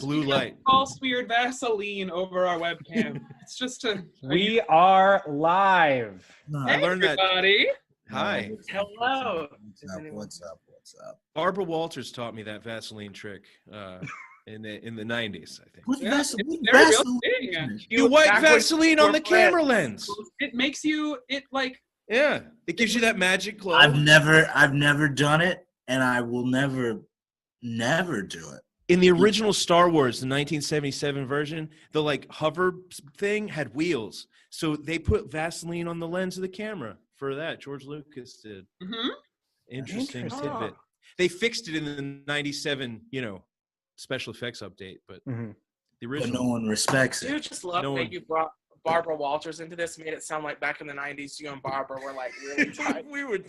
blue light. All smeared Vaseline over our webcam. It's just We are live. I learned that. Everybody. Hi. Hello. What's up? Barbara Walters taught me that Vaseline trick in the 90s, I think. What's Yeah, Vaseline? it's very real thing. You wipe Vaseline on the camera lens. It makes you Yeah, it gives you that magic glow. I've never done it, and I will never do it. In the original Star Wars, the 1977 version, the hover thing had wheels, so they put Vaseline on the lens of the camera for that. George Lucas did. Mm-hmm. Interesting tidbit. They fixed it in the 97, special effects update, but the original. But no one respects it. Dude, just love that you brought Barbara Walters into this. Made it sound like back in the 90s, you and Barbara were like really tight. we were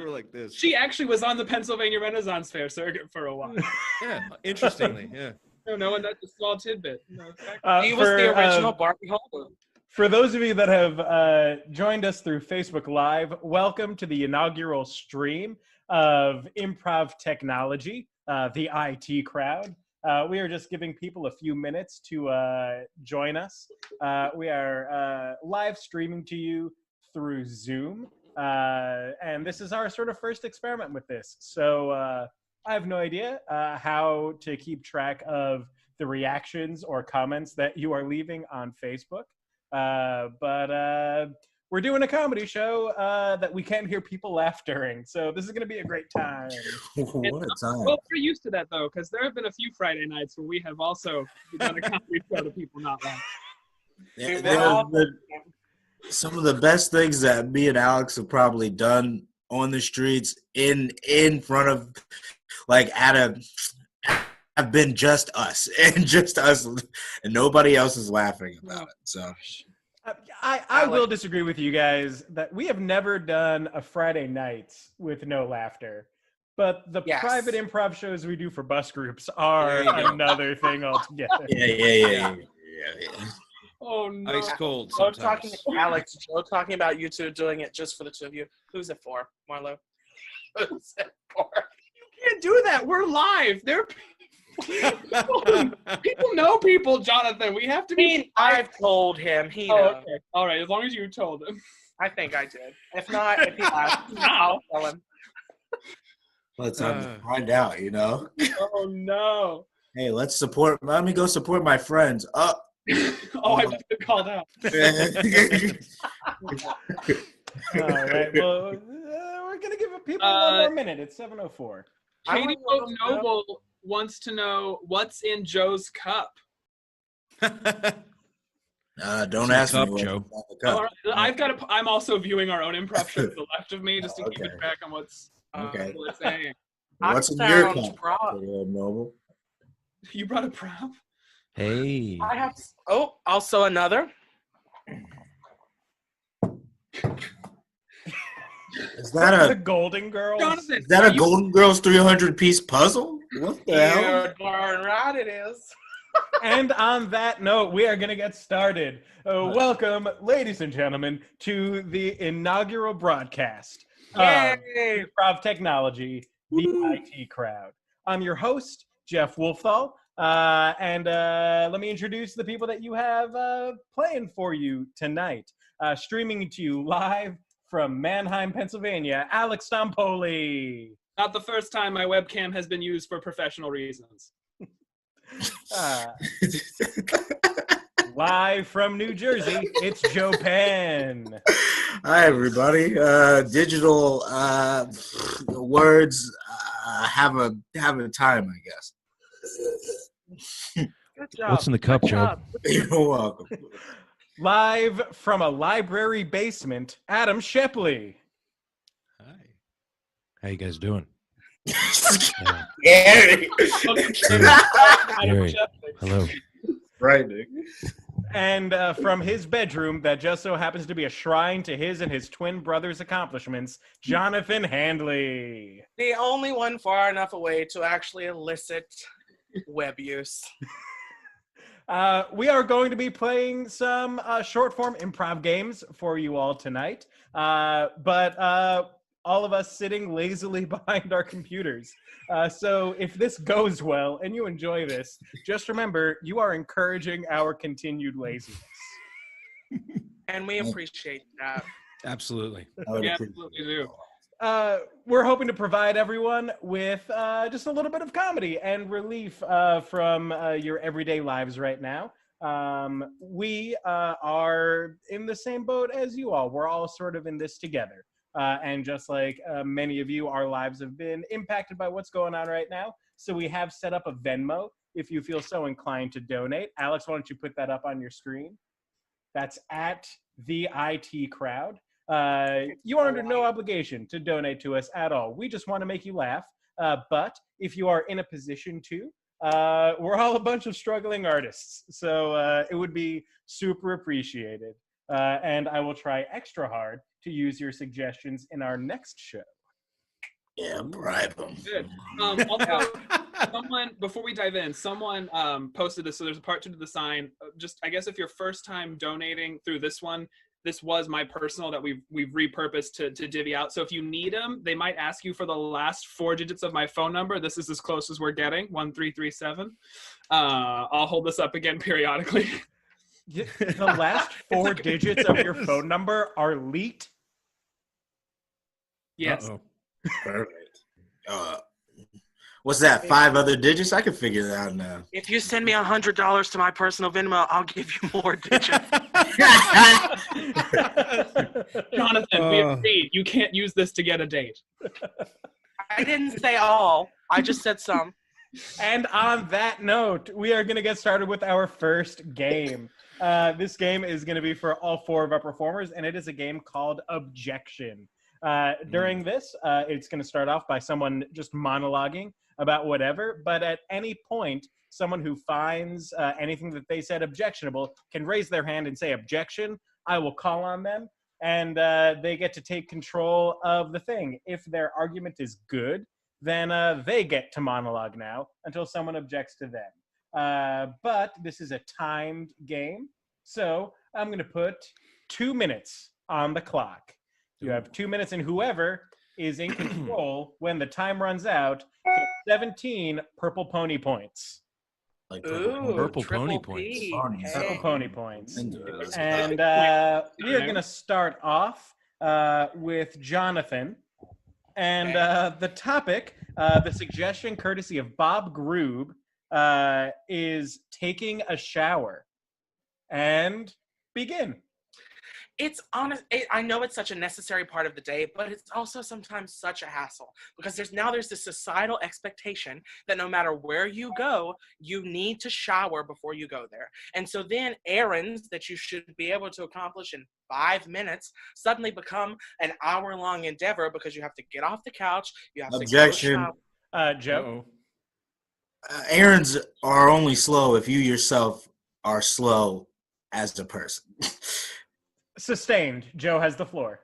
like this. She actually was on the Pennsylvania Renaissance Fair circuit for a while. Yeah, interestingly, yeah. No one, that's a small tidbit. No, he was the original Barbie Holder. For those of you that have joined us through Facebook Live, welcome to the inaugural stream of Improv Technology, the IT crowd. We are just giving people a few minutes to join us. We are live streaming to you through Zoom, and this is our sort of first experiment with this. So I have no idea how to keep track of the reactions or comments that you are leaving on Facebook, but we're doing a comedy show that we can't hear people laugh during, so this is going to be a great time. What a time. Well, we're used to that, though, because there have been a few Friday nights where we have also done a comedy show to people not laugh. Some of the best things that me and Alex have probably done on the streets in front of, have been just us, and nobody else is laughing about it, so... I will disagree with you guys that we have never done a Friday night with no laughter. But the private improv shows we do for bus groups are another thing altogether. Yeah. Oh, no. Ice cold Joe sometimes. talking about you two doing it just for the two of you. Who's it for, Marlo? Who's it for? You can't do that. We're live. People know people, Jonathan. We have to be. I've told him. He knows. Okay. All right. As long as you told him. I think I did. If not, if he asks, I'll tell him. Well, it's time to find out, Oh no. Hey, let me go support my friends. Oh, I've just been called out. All right. Well, we're going to give people one more minute. It's 7:04. Katie Noble wants to know what's in Joe's cup. Don't ask cup, me. Joe. Cup. I'm also viewing our own improv show to the left of me, just to keep it back on what's saying. What's in your cup, Noble? You brought a prop? Hey. I have. Oh, also another. Is that the Golden Girls? Jonathan, is that a Golden Girls 300-piece puzzle? What the hell? Darn right it is. And on that note, we are going to get started. Welcome, ladies and gentlemen, to the inaugural broadcast of Improv Technology, the IT crowd. I'm your host, Jeff Wolfthal, and let me introduce the people that you have playing for you tonight. Streaming to you live from Mannheim, Pennsylvania, Alex Stompoli. Not the first time my webcam has been used for professional reasons. Live from New Jersey, it's Joe Penn. Hi, everybody. Digital words have a time, I guess. Good job. What's in the cup, Joe? You're welcome. Live from a library basement, Adam Shepley. Hi. How you guys doing? Gary. Gary. Hello. Right, Nick. And from his bedroom, that just so happens to be a shrine to his and his twin brother's accomplishments, Jonathan Handley. The only one far enough away to actually elicit web use. We are going to be playing some short-form improv games for you all tonight. But all of us sitting lazily behind our computers. So if this goes well and you enjoy this, just remember you are encouraging our continued laziness. And we appreciate that. Absolutely. Yeah, absolutely do. We're hoping to provide everyone with just a little bit of comedy and relief from your everyday lives right now. We are in the same boat as you all. We're all sort of in this together. And just like many of you, our lives have been impacted by what's going on right now. So we have set up a Venmo if you feel so inclined to donate. Alex, why don't you put that up on your screen? That's at the IT Crowd. You are under no obligation to donate to us at all. We just want to make you laugh. But if you are in a position to, we're all a bunch of struggling artists. So it would be super appreciated. And I will try extra hard to use your suggestions in our next show. Yeah, bribe them. Good. Also, someone, before we dive in, someone posted this. So there's a part 2 to the sign. Just, I guess if you're first time donating through this one, this was my personal that we've repurposed to divvy out. So if you need them, they might ask you for the last 4 digits of my phone number. This is as close as we're getting, 1337. I'll hold this up again periodically. The last 4 digits of your phone number are leaked? Yes. Uh-oh. Perfect. What's that? 5 other digits? I can figure that out now. If you send me $100 to my personal Venmo, I'll give you more digits. Jonathan, we agreed. You can't use this to get a date. I didn't say all. I just said some. And on that note, we are going to get started with our first game. This game is going to be for all 4 of our performers, and it is a game called Objection. During this, it's going to start off by someone just monologuing about whatever, but at any point, someone who finds anything that they said objectionable can raise their hand and say objection. I will call on them, and they get to take control of the thing. If their argument is good, then they get to monologue now until someone objects to them. But this is a timed game, so I'm going to put 2 minutes on the clock. You have 2 minutes, and whoever is in control when the time runs out gets 17 purple pony points. Like Purple pony P. points. Purple Hey. pony points. And We are going to start off with Jonathan. And the topic, the suggestion courtesy of Bob Groob, is taking a shower. And begin. It's honest. I know it's such a necessary part of the day, but it's also sometimes such a hassle because there's this societal expectation that no matter where you go, you need to shower before you go there. And so then errands that you should be able to accomplish in 5 minutes suddenly become an hour-long endeavor because you have to get off the couch. You have Objection. to go shower. Joe? Errands are only slow if you yourself are slow as a person. Sustained. Joe has the floor.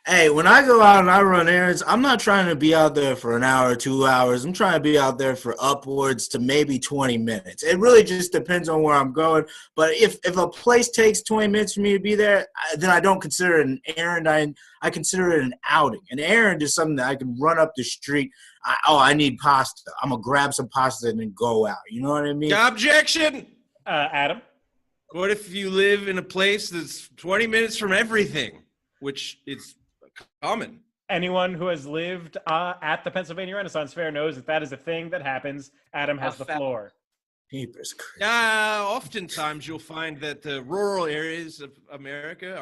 Hey, when I go out and I run errands, I'm not trying to be out there for an hour or 2 hours. I'm trying to be out there for upwards to maybe 20 minutes. It really just depends on where I'm going. But if a place takes 20 minutes for me to be there, then I don't consider it an errand. I consider it an outing. An errand is something that I can run up the street. I need pasta. I'm going to grab some pasta and then go out. You know what I mean? Objection! Adam? What if you live in a place that's 20 minutes from everything, which is common? Anyone who has lived at the Pennsylvania Renaissance Fair knows that is a thing that happens. Adam has the floor. Jeepers Christ. Oftentimes you'll find that the rural areas of America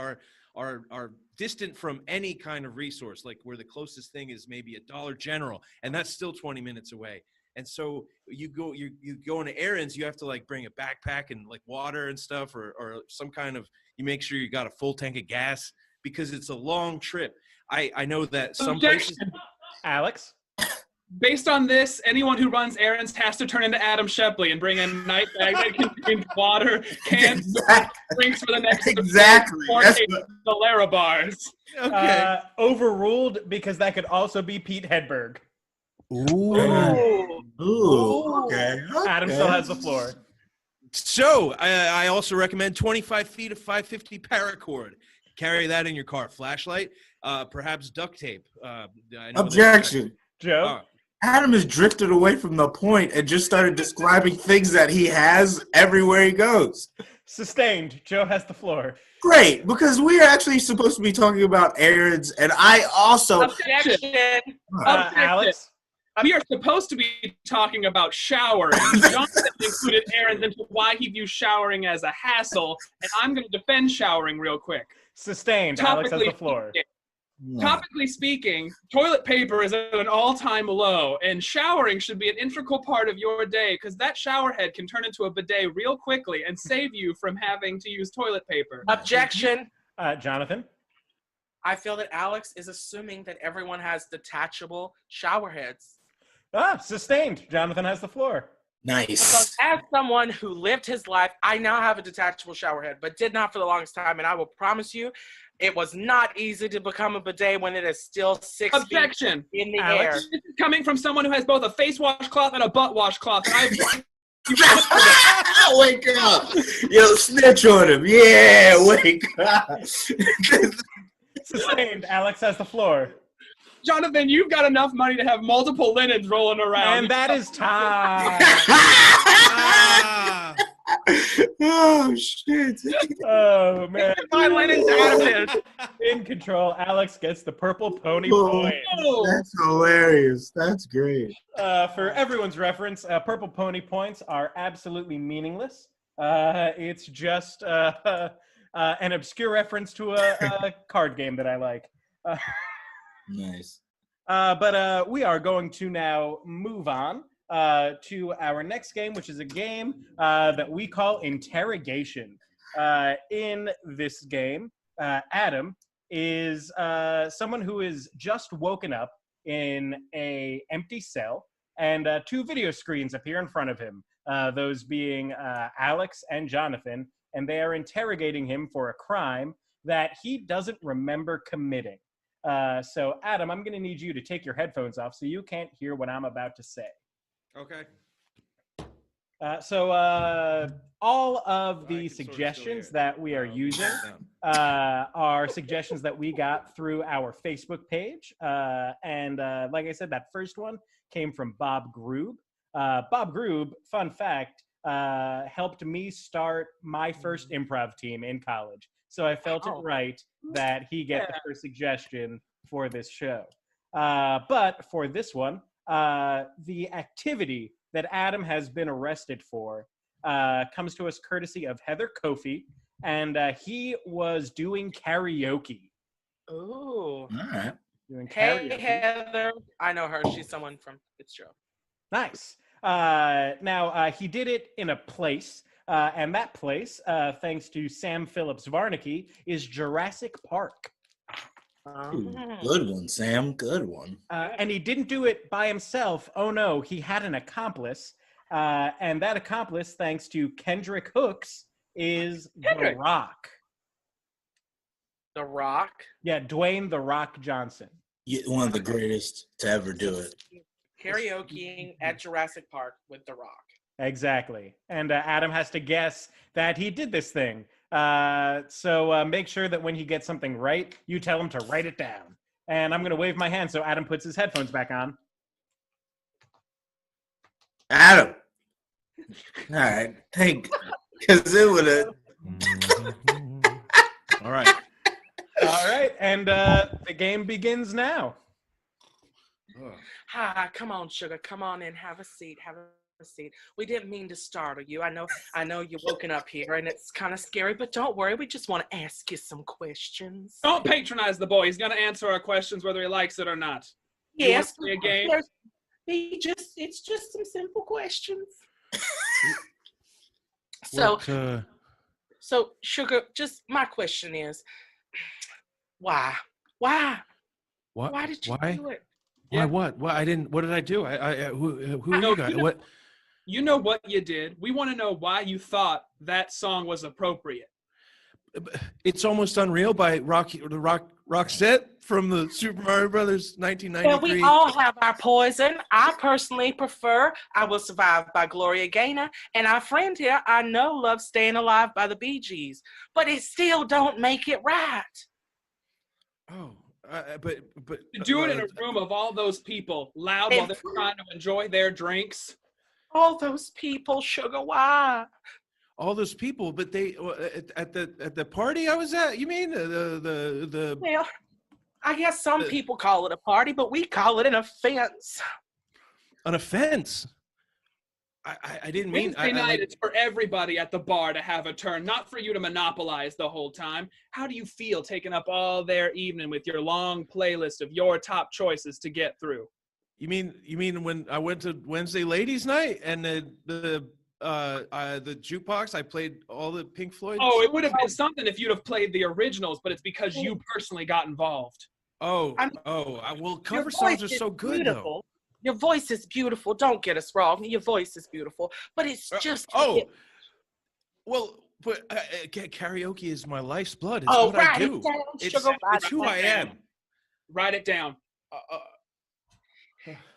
are distant from any kind of resource, like where the closest thing is maybe a Dollar General, and that's still 20 minutes away. And so you go on errands, you have to like bring a backpack and like water and stuff, or some kind of, you make sure you got a full tank of gas because it's a long trip. I know that some places. Alex? Based on this, anyone who runs errands has to turn into Adam Shepley and bring a night bag that contains water, cans, drinks for the next Exactly. 4 That's days, Solera bars. Okay. Overruled because that could also be Pete Hedberg. Ooh. Okay. Adam still has the floor. So I also recommend 25 feet of 550 paracord. Carry that in your car. Flashlight. perhaps duct tape. I know that- Objection. Joe? Adam has drifted away from the point and just started describing things that he has everywhere he goes. Sustained. Joe has the floor. Great, because we are actually supposed to be talking about errands, and I also... Objection. Alex? We are supposed to be talking about showering. Jonathan included errands into why he views showering as a hassle, and I'm going to defend showering real quick. Sustained. Alex has the floor. Topically speaking, toilet paper is at an all-time low, and showering should be an integral part of your day because that shower head can turn into a bidet real quickly and save you from having to use toilet paper. Objection. Jonathan? I feel that Alex is assuming that everyone has detachable shower heads. Sustained. Jonathan has the floor. Nice. Because as someone who lived his life, I now have a detachable shower head, but did not for the longest time, and I will promise you, it was not easy to become a bidet when it is still 6 Objection. feet in the Alex? air. This is coming from someone who has both a face washcloth and a butt washcloth. And Wake up. Yo, snitch on him. Yeah, wake up. Sustained. Alex has the floor. Jonathan, you've got enough money to have multiple linens rolling around. And that is time. Ah, Oh, shit. Oh, man. My linen's out of here. In control. Alex gets the purple pony point. That's hilarious. That's great. For everyone's reference, purple pony points are absolutely meaningless. It's just an obscure reference to a card game that I like. Nice. But we are going to now move on to our next game, which is a game that we call Interrogation. In this game, Adam is someone who is just woken up in an empty cell, and two video screens appear in front of him, those being Alex and Jonathan, and they are interrogating him for a crime that he doesn't remember committing. So, Adam, I'm going to need you to take your headphones off so you can't hear what I'm about to say. okay. So all of the can sort of still suggestions hear. that we are using are suggestions that we got through our Facebook page. And like I said, that first one came from Bob Groob. Bob Groob, fun fact, helped me start my first improv team in college. So I felt it right that he get the first suggestion for this show. But for this one, the activity that Adam has been arrested for comes to us courtesy of Heather Kofi, and he was doing karaoke. Ooh. All right. Doing Hey, karaoke. Heather. I know her. She's someone from Fitzgerald. Nice. Now, he did it in a place, and that place, thanks to Sam Phillips Varnicky, is Jurassic Park. Ooh, good one, Sam. Good one. And he didn't do it by himself. Oh, no. He had an accomplice. And that accomplice, thanks to Kendrick Hooks, is Kendrick. The Rock. The Rock. Yeah, Dwayne The Rock Johnson. One of the greatest to ever do it. Karaokeing at Jurassic Park with The Rock. Exactly. And Adam has to guess that he did this thing. So make sure that when he gets something right, you tell him to write it down. And I'm going to wave my hand so Adam puts his headphones back on. Adam. All right. Because it would have. All right. All right. And the game begins now. Hi, come on, sugar. Come on in. Have a seat. Have a seat. We didn't mean to startle you. I know you're woken up here and it's kind of scary, but don't worry. We just want to ask you some questions. Don't patronize the boy. He's going to answer our questions whether he likes it or not. Yes. You want to play a game? It's just some simple questions. So, sugar, just my question is, why? What? Why did you do it? Why? What? What? I didn't. What did I do? Who are you guys? What? You know what you did. We want to know why you thought that song was appropriate. It's Almost Unreal by Roxette from the Super Mario Brothers 1993. Well, we all have our poison. I personally prefer I Will Survive by Gloria Gaynor, and our friend here, I know, loves Staying Alive by the Bee Gees, but it still don't make it right. Oh, To do it in a room of all those people, loud while they're trying to enjoy their drinks. All those people, sugar, why? all those people, but they at the party I was at. You mean the Well, I guess some people call it a party, but we call it an offense. an offense? I didn't mean. Wednesday night, it's for everybody at the bar to have a turn, not for you to monopolize the whole time. How do you feel taking up all their evening with your long playlist of your top choices to get through? You mean when I went to Wednesday ladies night and the jukebox, I played all the Pink Floyd? Oh, it would have been something if you'd have played the originals, but it's because you personally got involved. Well, cover songs are so good though. Your voice is beautiful. Don't get us wrong. Your voice is beautiful, but it's just. Well, but karaoke is my life's blood. It's what I write do. It down, it's sugar, it's who I am. Write it down.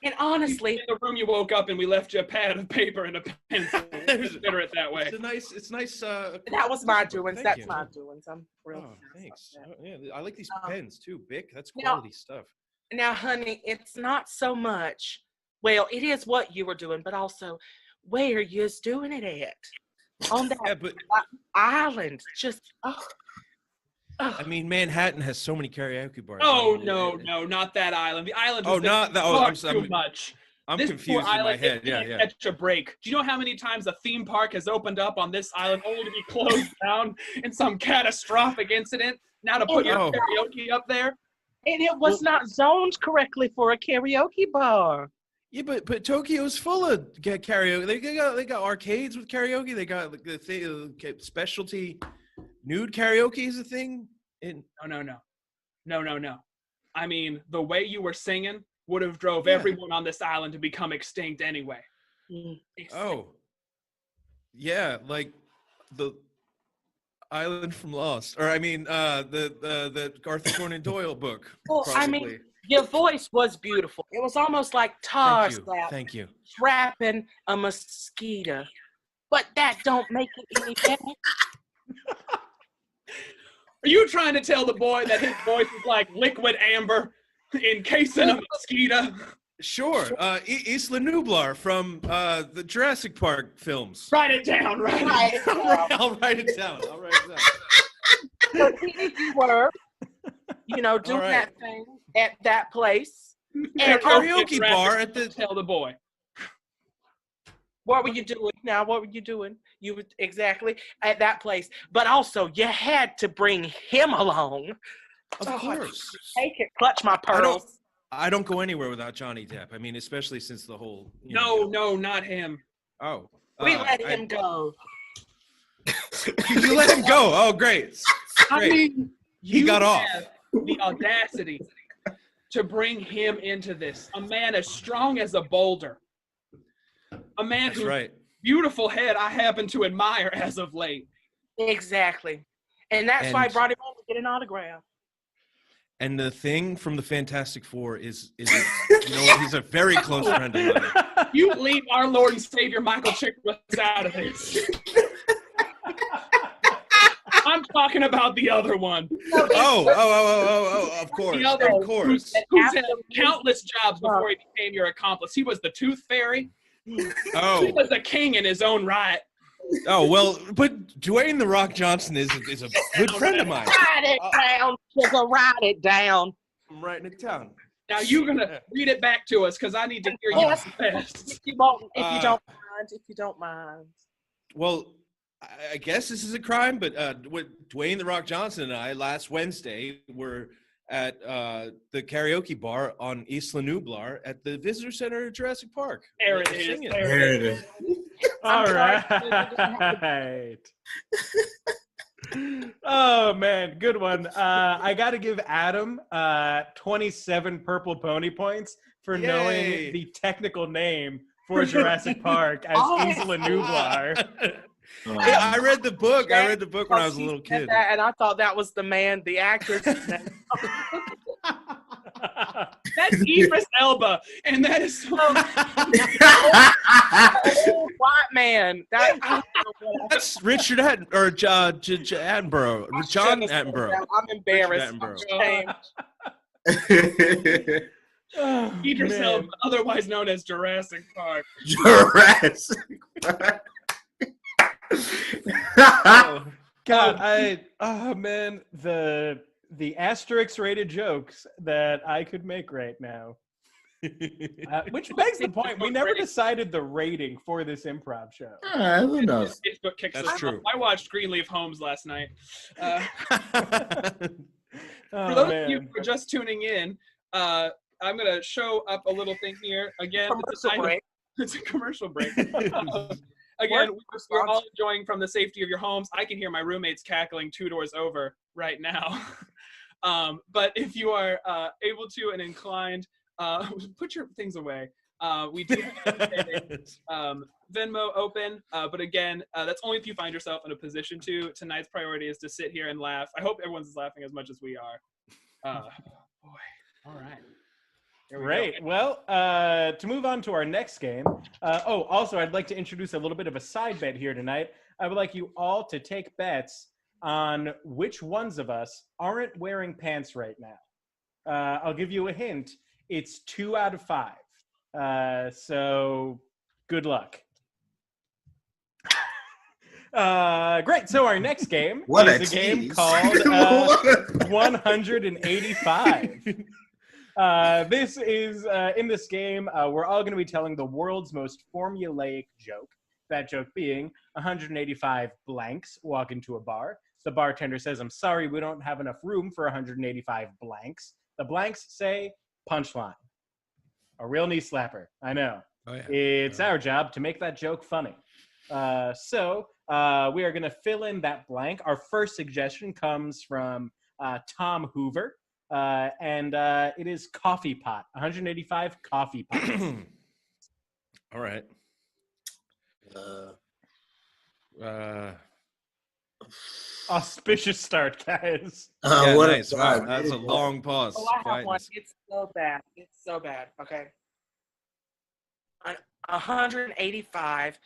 And honestly, in the room you woke up and we left you a pad of paper and a pencil. Consider it that way. It's nice. That was my doings. Thank That's you. my doings. I'm real. Thanks. I like these pens too, Bic. That's quality stuff. Now, honey, it's not so much. Well, it is what you were doing, but also where you're doing it at. On that island. Just. I mean, Manhattan has so many karaoke bars. Oh, no, not that island. The island is too much. I'm this confused in my head. Yeah. Catch a break. Do you know how many times a theme park has opened up on this island only to be closed down in some catastrophic incident? Now to put your karaoke up there? And it was not zoned correctly for a karaoke bar. Yeah, but Tokyo's full of karaoke. They got arcades with karaoke. They got like the specialty nude karaoke is a thing. No. I mean, the way you were singing would have drove everyone on this island to become extinct anyway. Oh, yeah, like the Island from Lost, or I mean, the Arthur Conan Doyle book. Well, probably. I mean, your voice was beautiful. It was almost like tar slap. Thank you. Trapping a mosquito, but that don't make it any better. Are you trying to tell the boy that his voice is like liquid amber encasing a mosquito? Sure. Isla Nublar from the Jurassic Park films. Write it down. I'll write it down. So you were, doing that thing at that place. And karaoke bar at the... Tell the boy. What were you doing? Now, what were you doing? You were exactly at that place. But also, you had to bring him along. Of course. Take it. Clutch my pearls. I don't go anywhere without Johnny Depp. I mean, especially since the whole... No, not him. Oh. We let him go. You let him go? Oh, great. I mean, he got off. The audacity to bring him into this. A man as strong as a boulder. A man whose beautiful head I happen to admire as of late. Exactly. And that's why I brought him on to get an autograph. And the Thing from the Fantastic Four is he's a very close friend of mine. You leave our Lord and Savior Michael Chiklis out of this. I'm talking about the other one. Oh, of course. The other who's had countless jobs before he became your accomplice. He was the Tooth Fairy. Oh. He was a king in his own right. Oh, well, but Dwayne "The Rock" Johnson is a good friend of mine. Write it down, sugar, write it down. I'm writing it down. Now you're going to read it back to us because I need to hear you fast. If you don't mind. Well, I guess this is a crime, but Dwayne "The Rock" Johnson and I last Wednesday were at the karaoke bar on Isla Nublar at the Visitor Center of Jurassic Park. There it is. There it is. All right. Oh, man. Good one. I got to give Adam 27 purple pony points for knowing the technical name for Jurassic Park as Isla Nublar. Yeah, I read the book. I read the book when I was a little kid. And I thought that was the man, the actor. That's Idris Elba, and that is so old white man. That's Richard Attenborough, John Attenborough. I'm embarrassed. I'm ashamed. Oh, Idris Elba, man. otherwise known as Jurassic Park. Jurassic Park. Oh, God, man, the asterisk rated jokes that I could make right now. Which begs the point, we never decided the rating for this improv show. Who knows? Facebook kicks That's us true. off. I watched Greenleaf Homes last night. Oh, For those man. of you who are just tuning in, I'm going to show up a little thing here. Again, Commercial break. It's a commercial break. Again, we're all enjoying from the safety of your homes. I can hear my roommates cackling 2 doors over right now. But if you are able to and inclined, put your things away. We do have Venmo open, but again, that's only if you find yourself in a position to. Tonight's priority is to sit here and laugh. I hope everyone's laughing as much as we are. Boy, all right. Great. Well, to move on to our next game. Also, I'd like to introduce a little bit of a side bet here tonight. I would like you all to take bets on which ones of us aren't wearing pants right now. I'll give you a hint. It's 2 out of 5. So good luck. Great. So our next game is a game called 185. This is in this game, we're all going to be telling the world's most formulaic joke. That joke being 185 blanks walk into a bar. The bartender says, "I'm sorry, we don't have enough room for 185 blanks." The blanks say, "Punchline." A real knee slapper. I know. Oh, yeah. It's our job to make that joke funny. So we are going to fill in that blank. Our first suggestion comes from Tom Hoover. And it is coffee pot. 185 coffee pots. All right. Auspicious start, guys. Yeah, What nice. Wow, that's a long pause. Oh, I have one. Quietness. It's so bad. It's so bad. Okay. 185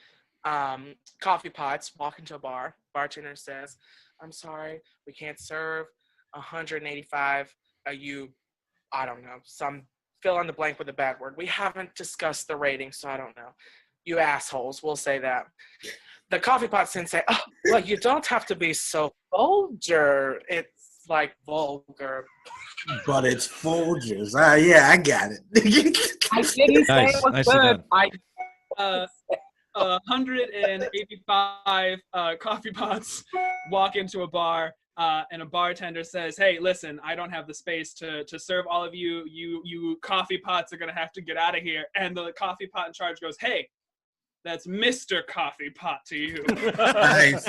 coffee pots walk into a bar. Bartender says, "I'm sorry, we can't serve 185. I don't know, some fill in the blank with a bad word. We haven't discussed the rating, so I don't know. You assholes, we'll say that." The coffee pot then say, "Oh, well, you don't have to be so vulgar. It's like vulgar." But it's Folgers. Yeah, I got it. I didn't say Nice. it was Nicely good. done. 185 coffee pots walk into a bar, and a bartender says, "Hey, listen, I don't have the space to serve all of you. You coffee pots are gonna have to get out of here." And the coffee pot in charge goes, "Hey, that's Mr. Coffee Pot to you." Nice.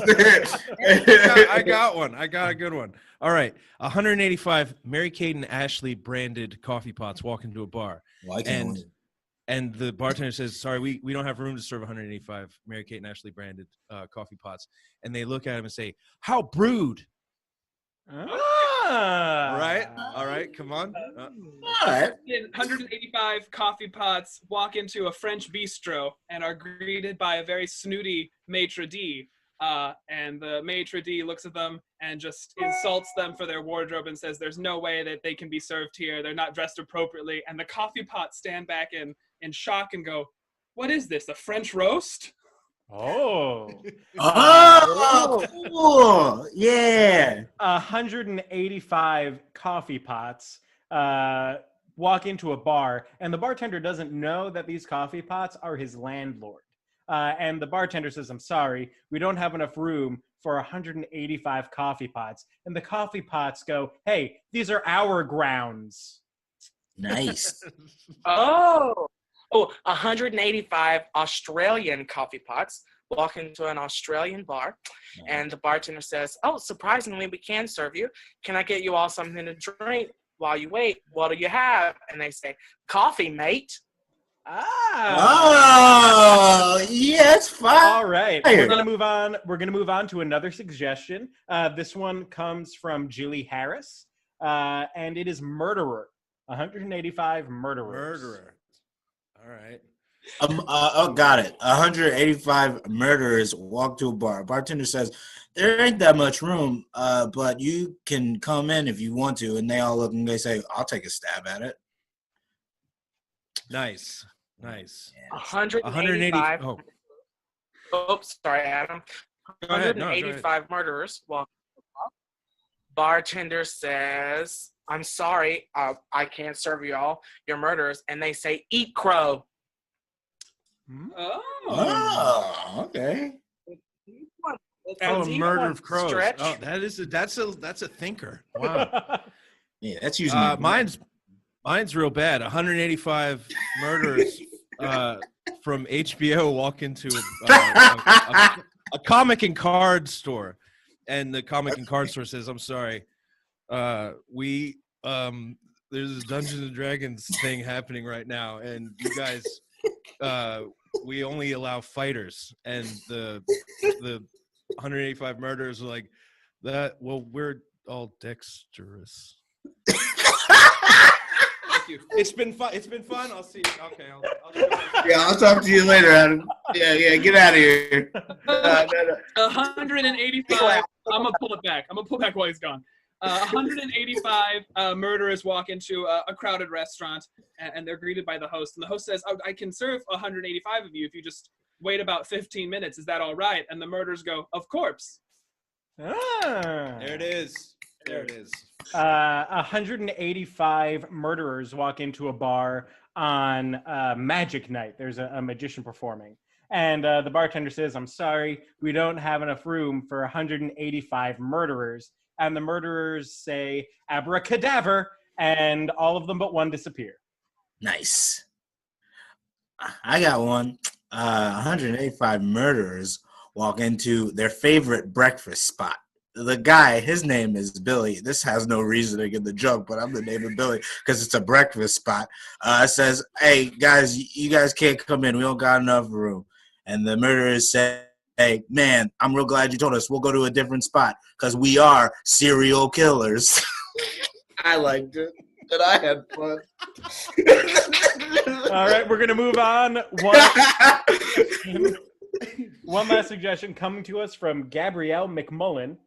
I got one. I got a good one. All right. 185 Mary-Kate and Ashley branded coffee pots walk into a bar. Well, I can't win. And the bartender says, "Sorry, we don't have room to serve 185 Mary-Kate and Ashley branded coffee pots." And they look at him and say, "How brewed?" All right, come on. All right. 185 coffee pots walk into a French bistro and are greeted by a very snooty maitre d'. And the maitre d' looks at them and just insults them for their wardrobe and says, "There's no way that they can be served here. They're not dressed appropriately." And the coffee pots stand back in shock and go, "What is this, a French roast?" Oh, Cool. Yeah. 185 coffee pots walk into a bar, and the bartender doesn't know that these coffee pots are his landlord. And the bartender says, "I'm sorry, we don't have enough room for 185 coffee pots." And the coffee pots go, "Hey, these are our grounds." Nice. Oh, 185 Australian coffee pots walk into an Australian bar, and the bartender says, "Oh, surprisingly, we can serve you. Can I get you all something to drink while you wait? What do you have?" And they say, "Coffee, mate." Oh, yeah, it's fine. All right, we're gonna move on. We're gonna move on to another suggestion. This one comes from Julie Harris, and it is murderer. 185 murderers. Murderer. All right. Got it. 185 murderers walk to a bar. Bartender says, "There ain't that much room, but you can come in if you want to." And they all look and they say, "I'll take a stab at it." Nice. 185. Oh, Oops, sorry, Adam. go ahead. No, go ahead. 185 murderers walk. Bartender says, "I'm sorry, I can't serve y'all your murderers," and they say, "Eat crow." Oh, okay. Oh, a Eat murder one of crows. stretch. Oh, that's a thinker. Wow. Yeah, that's usually Mine's real bad. 185 murderers from HBO walk into a comic and card store, and the comic and card store says, "I'm sorry, we there's this Dungeons and Dragons thing happening right now, and you guys, we only allow fighters." And the 185 murderers are like, "That, well, we're all dexterous." Thank you. It's been fun. I'll see you. Okay. Yeah, I'll talk to you later, Adam. Yeah, get out of here. No. 185. I'm gonna pull it back. I'm gonna pull back while he's gone. 185 murderers walk into a crowded restaurant, and they're greeted by the host. And the host says, "I can serve 185 of you if you just wait about 15 minutes. Is that all right?" And the murderers go, "Of course." There it is. 185 murderers walk into a bar on Magic Night. There's a magician performing. And the bartender says, "I'm sorry, we don't have enough room for 185 murderers." And the murderers say, "Abracadaver," and all of them but one disappear. Nice. I got one. 185 murderers walk into their favorite breakfast spot. The guy, his name is Billy. This has no reasoning in the joke, but I'm the name of Billy because it's a breakfast spot. Says, "Hey, guys, you guys can't come in. We don't got enough room." And the murderers say, "Hey, man, I'm real glad you told us. We'll go to a different spot because we are serial killers." I liked it, and I had fun. All right, we're going to move on. One last suggestion coming to us from Gabrielle McMullen.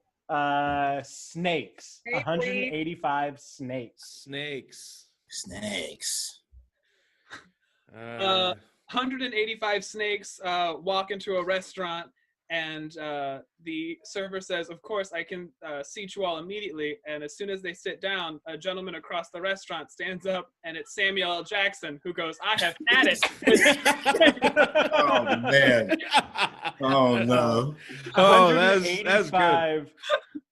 Snakes. 185 snakes. Snakes. 185 snakes walk into a restaurant, and the server says, "Of course, I can seat you all immediately." And as soon as they sit down, a gentleman across the restaurant stands up, and it's Samuel L. Jackson, who goes, "I have had it." Oh, man. Oh, no. Oh, that's good.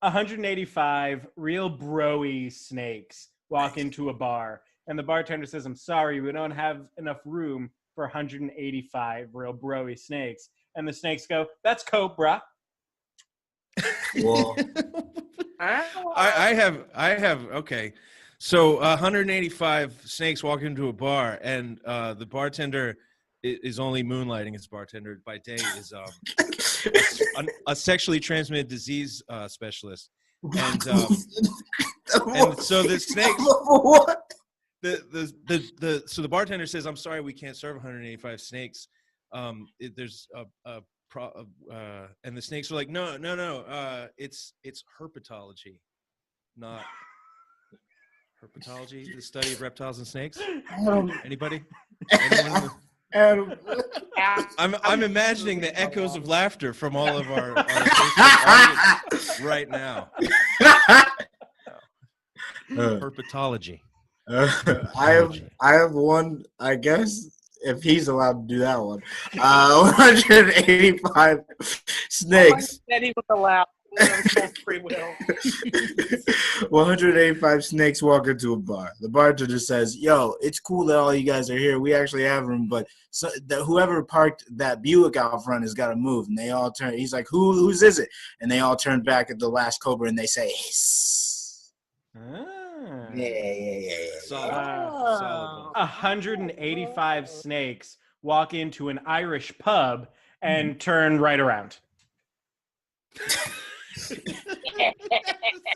185 real broy snakes walk into a bar, and the bartender says, "I'm sorry, we don't have enough room for 185 real broy snakes." And the snakes go, "That's Cobra." Well, I have. Okay. So 185 snakes walk into a bar, and the bartender is only moonlighting as bartender. By day is a sexually transmitted disease specialist, and so the snakes. What? So the bartender says, "I'm sorry, we can't serve 185 snakes. There's and the snakes are like, no, it's herpetology, not herpetology, the study of reptiles and snakes." Anybody? Anyone? I'm imagining the echoes of laughter from all of our audience right now. Herpetology. I have one, I guess, if he's allowed to do that one. 185 snakes. Said he was allowed. Free will. 185 snakes walk into a bar. The bartender says, "Yo, it's cool that all you guys are here. We actually have room, but whoever parked that Buick out front has got to move." And they all turn. He's like, "Whose is it?" And they all turn back at the last Cobra and they say, "Hiss." Yeah. Solid. 185 snakes walk into an Irish pub and turn right around.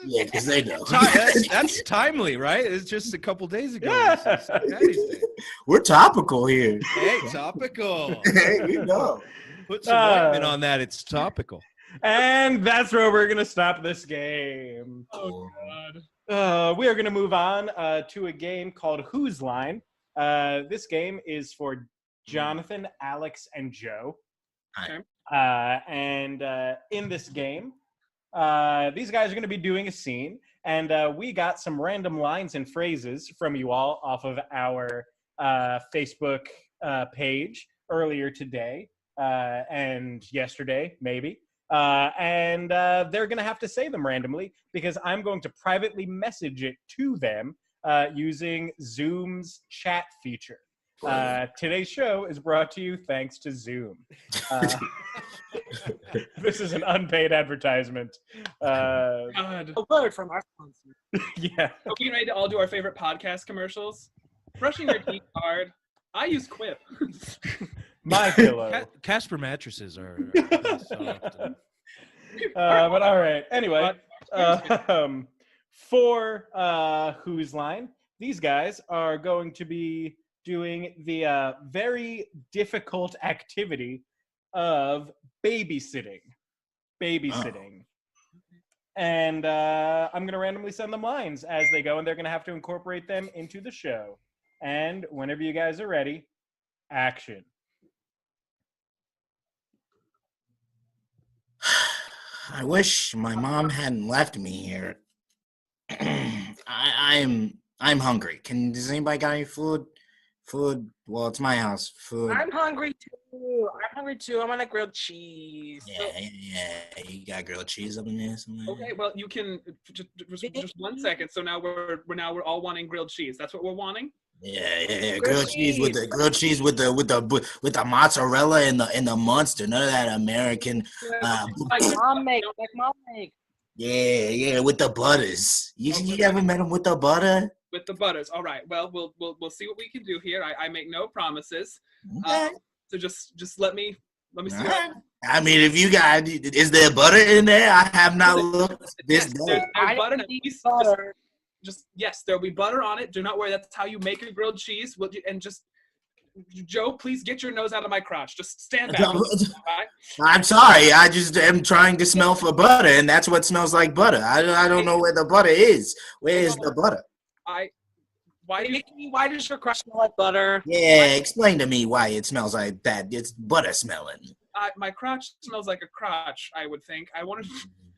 Yeah, because they know. That's timely, right? It's just a couple days ago. Yeah. St. Patty's Day. We're topical here. Hey, topical. Hey, you know. Put some ointment on that. It's topical. And that's where we're going to stop this game. Oh God. We are going to move on to a game called Whose Line. This game is for Jonathan, Alex, and Joe. Hi. In this game, these guys are going to be doing a scene. And we got some random lines and phrases from you all off of our Facebook page earlier today and yesterday, maybe. They're going to have to say them randomly because I'm going to privately message it to them using Zoom's chat feature. Today's show is brought to you thanks to Zoom. This is an unpaid advertisement. God. A word from our sponsor. Yeah. Are we ready to all do our favorite podcast commercials? Brushing your teeth hard. I use Quip. My pillow. Casper mattresses are soft. But all right. Anyway, for Whose Line, these guys are going to be doing the very difficult activity of babysitting. And I'm going to randomly send them lines as they go, and they're going to have to incorporate them into the show. And whenever you guys are ready, action. I wish my mom hadn't left me here. I'm hungry. Does anybody got any food? Food. Well, it's my house. Food. I'm hungry too. I'm on a grilled cheese. Yeah. You got grilled cheese up in there somewhere? Okay, well you can just 1 second. So now we're all wanting grilled cheese. That's what we're wanting. Yeah. Grilled cheese with the mozzarella and the monster. None of that American. Like mom make. Yeah, with the butters. You ever met him with the butter? With the butters. All right. Well, we'll see what we can do here. I make no promises. Okay. So just let me see. I mean, if you got, is there butter in there? I have not looked this day. There's butter. Butter. Yes, there'll be butter on it. Do not worry. That's how you make a grilled cheese. Joe, please get your nose out of my crotch. Just stand back. Right? I'm sorry. I just am trying to smell for butter, and that's what smells like butter. I don't know where the butter is. Where is the butter? Why does your crotch smell like butter? Yeah, explain to me why it smells like that. It's butter smelling. My crotch smells like a crotch, I would think. I wanted to...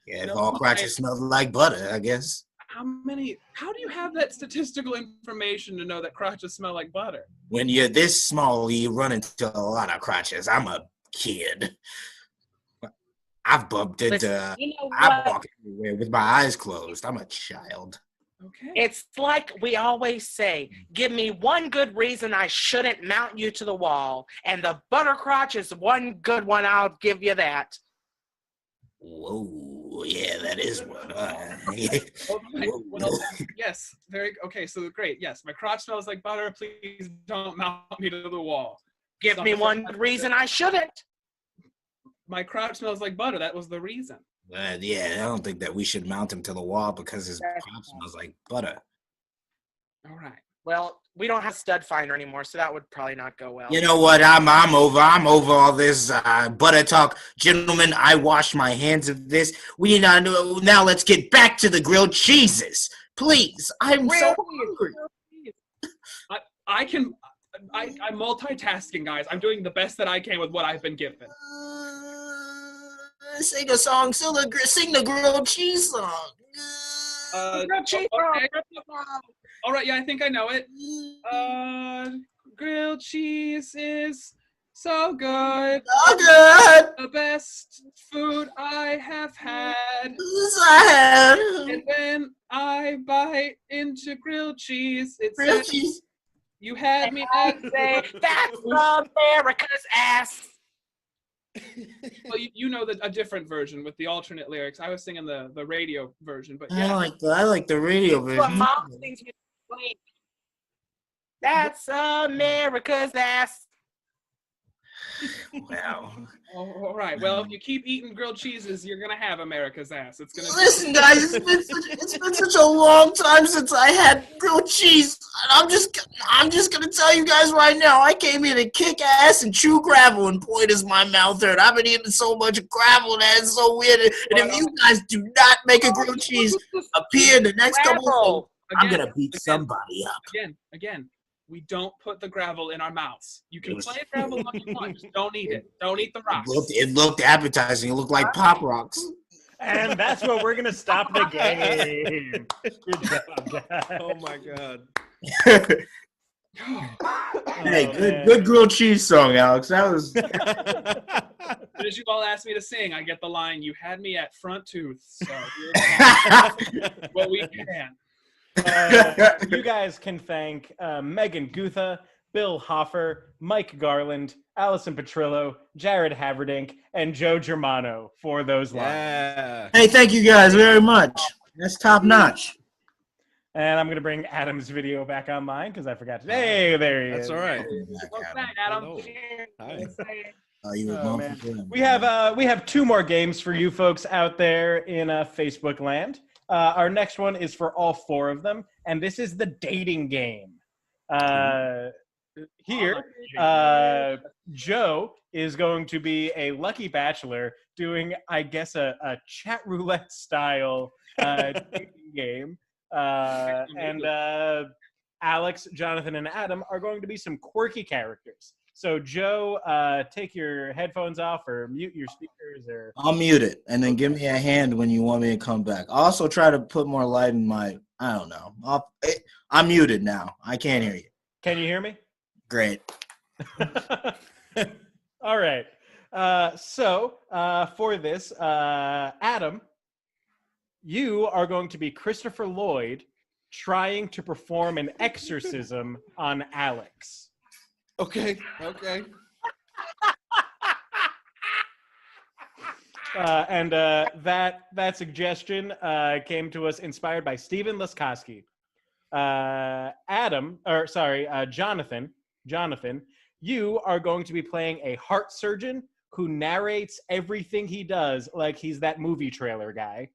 Yeah, if all crotches smell like butter, I guess. How do you have that statistical information to know that crotches smell like butter? When you're this small, you run into a lot of crotches. I'm a kid. I've bumped into, I walk everywhere with my eyes closed. I'm a child. Okay. It's like we always say, give me one good reason I shouldn't mount you to the wall, and the butter crotch is one good one. I'll give you that. Whoa, yeah, that is one. Well, yes, okay, so great. Yes, my crotch smells like butter. Please don't mount me to the wall. Give me one good reason I shouldn't. My crotch smells like butter. That was the reason. Yeah, I don't think that we should mount him to the wall because his crotch smells like butter. All right. Well, we don't have stud finder anymore, so that would probably not go well. You know what? I'm over all this butter talk, gentlemen. I wash my hands of this. Now let's get back to the grilled cheeses, please. I'm so hungry. I'm multitasking, guys. I'm doing the best that I can with what I've been given. Sing a song. Sing the grilled cheese song. Grilled cheese okay. All right, yeah, I think I know it. Grilled cheese is so good. So good. The best food I have had. And when I bite into grilled cheese, it says, you had me at that's America's ass. Well, you know a different version with the alternate lyrics. I was singing the radio version, but yeah. I like the radio version. What mom sings me. That's America's ass. Wow. Oh, all right. Well, if you keep eating grilled cheeses, you're gonna have America's ass. It's gonna. Listen, guys, it's been such a long time since I had grilled cheese. I'm just gonna tell you guys right now. I came here to kick ass and chew gravel, and boy, does my mouth hurt. I've been eating so much gravel that it's so weird. And if you guys do not make a grilled cheese appear in the next couple of days, I'm gonna beat somebody up. Again. We don't put the gravel in our mouths. You can play gravel all you want. Just don't eat it. Don't eat the rocks. It looked appetizing. It looked like Pop Rocks. And that's where we're going to stop the game. Good job, guys. Oh my God. Hey, good grilled cheese song, Alex. That was. As you all asked me to sing, I get the line, "You had me at front tooth." So what we can. You guys can thank Megan Gutha, Bill Hoffer, Mike Garland, Allison Petrillo, Jared Haverdink, and Joe Germano for those lines. Yeah. Hey, thank you guys very much. That's top notch. And I'm going to bring Adam's video back online because I forgot to. Hey, there he is. That's all right. Welcome back, Adam. Hello. Hi. You were Oh, going man. for them. We have two more games for you folks out there in Facebook land. Our next one is for all four of them, and this is the dating game. Here, Joe is going to be a lucky bachelor doing, I guess, a chat roulette style dating game. And Alex, Jonathan, and Adam are going to be some quirky characters. So, Joe, take your headphones off or mute your speakers. Or I'll mute it, and then give me a hand when you want me to come back. I'll also try to put more light in my, I don't know. I'm muted now. I can't hear you. Can you hear me? Great. All right. So for this, Adam, you are going to be Christopher Lloyd trying to perform an exorcism on Alex. Okay. And that suggestion came to us inspired by Stephen Laskoski. Jonathan, you are going to be playing a heart surgeon who narrates everything he does like he's that movie trailer guy.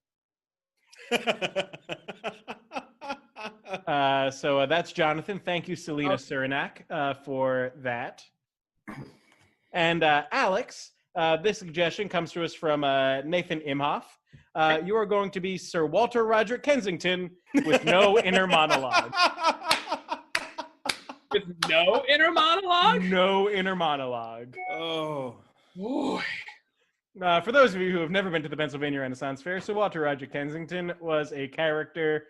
So that's Jonathan. Thank you, Selena Suranak, for that. And Alex, this suggestion comes to us from Nathan Imhoff. You are going to be Sir Walter Roderick Kensington with no inner monologue. With no inner monologue? No inner monologue. Oh. Boy. For those of you who have never been to the Pennsylvania Renaissance Fair, Sir Walter Roderick Kensington was a character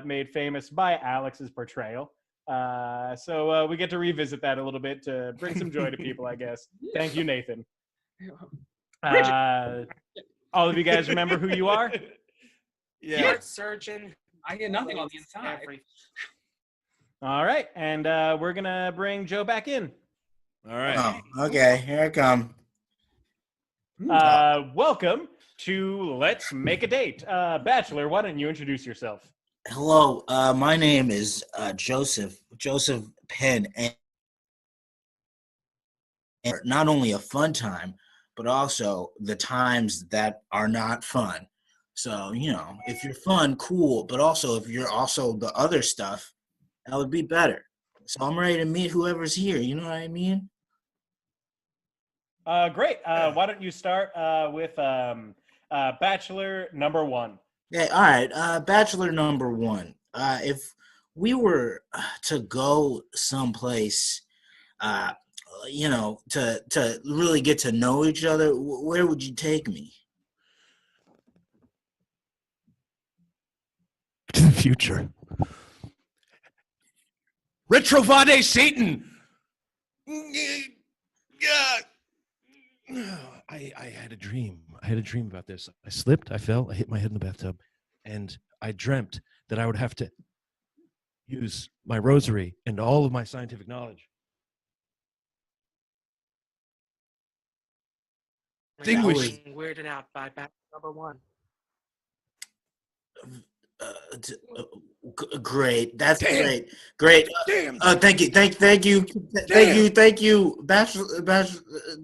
made famous by Alex's portrayal. So we get to revisit that a little bit to bring some joy to people, I guess. Thank you, Nathan. All of you guys remember who you are? Yeah. Heart surgeon. I get nothing on the inside. All right, and we're gonna bring Joe back in. All right. Oh, okay. Here I come. Welcome to Let's Make a Date. Bachelor, why don't you introduce yourself? Hello. My name is Joseph Penn, and not only a fun time, but also the times that are not fun. So, if you're fun, cool, but also if you're also the other stuff, that would be better. So I'm ready to meet whoever's here. You know what I mean? Great. Why don't you start with Bachelor number one? Yeah, all right. Bachelor number one. If we were to go someplace, to really get to know each other, where would you take me? To the future. Retrovade Satan. I had a dream. I had a dream about this. I slipped, I fell, I hit my head in the bathtub, and I dreamt that I would have to use my rosary and all of my scientific knowledge. Distinguish. Weirded out by Bachelor number one. Great. That's Damn. great. Great. Damn. Thank you. Thank you. Bachelor.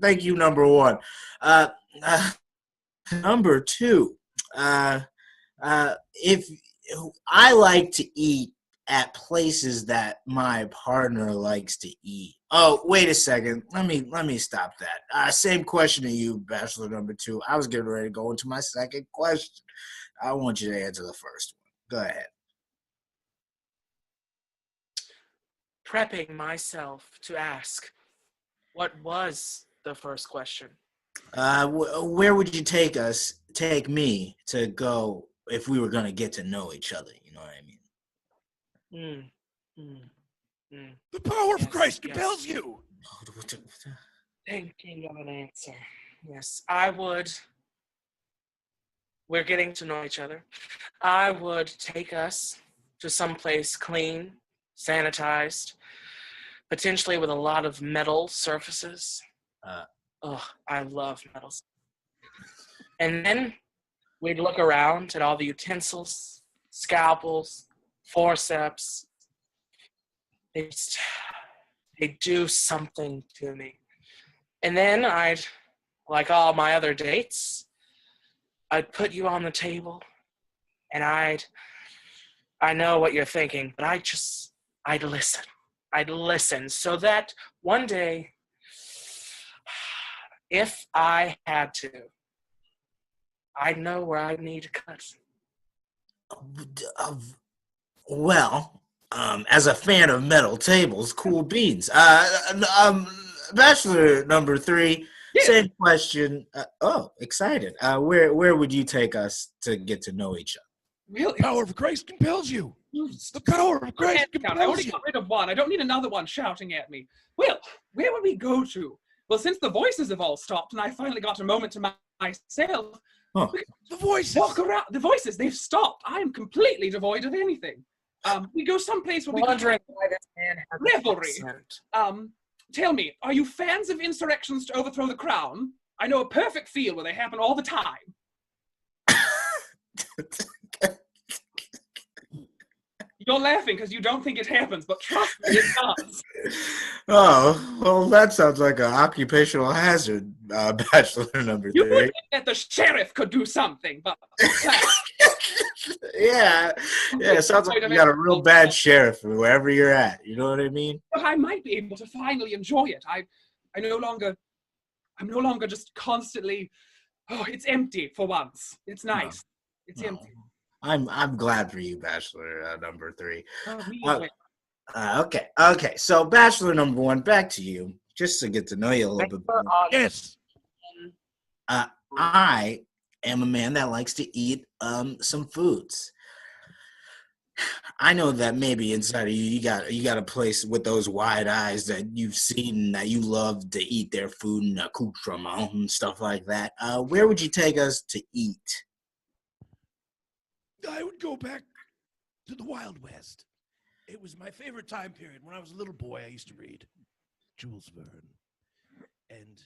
Thank you. Number one. Uh, Number two. If I like to eat at places that my partner likes to eat. Oh, wait a second. Let me stop that. Same question to you, Bachelor number two. I was getting ready to go into my second question. I want you to answer the first one. Go ahead. Prepping myself to ask, what was the first question? Where would you take me to go if we were going to get to know each other? You know what I mean? The power Yes, of Christ yes. compels you. Thinking of an answer. Yes, we're getting to know each other. I would take us to someplace clean, sanitized, potentially with a lot of metal surfaces. I love metals. And then we'd look around at all the utensils, scalpels, forceps. They do something to me. And then like all my other dates, I'd put you on the table and I know what you're thinking, but I'd listen. I'd listen so that one day, if I had to, I'd know where I need to cut. Well, as a fan of metal tables, cool beans. Bachelor number three, Yeah. same question. Excited. Where would you take us to get to know each other? Really? The power of Christ compels you. The power of Christ I compels already you. got rid of one. I don't need another one shouting at me. Well, where would we go to? Well, since the voices have all stopped and I finally got a moment to myself, Huh. The voices. walk around. The voices, they've stopped. I am completely devoid of anything. We go someplace where we can Wondering why this man has an revelry. accent. Tell me, are you fans of insurrections to overthrow the crown? I know a perfect field where they happen all the time. You're laughing because you don't think it happens, but trust me, it does. Oh, well, that sounds like an occupational hazard, Bachelor number You would three. think that the sheriff could do something, but Yeah, it sounds like you got a real bad sheriff wherever you're at. You know what I mean? but I might be able to finally enjoy it. I'm no longer just constantly, it's empty for once. It's nice. It's No. empty. I'm glad for you, Bachelor number three. Me Uh, as well. Okay. So, Bachelor number one, back to you, just to get to know you a little bit better. Yes. I am a man that likes to eat some foods. I know that maybe inside of you got a place with those wide eyes that you've seen that you love to eat their food and accoutrement and stuff like that. Where would you take us to eat? I would go back to the Wild West. It was my favorite time period. When I was a little boy, I used to read Jules Verne. And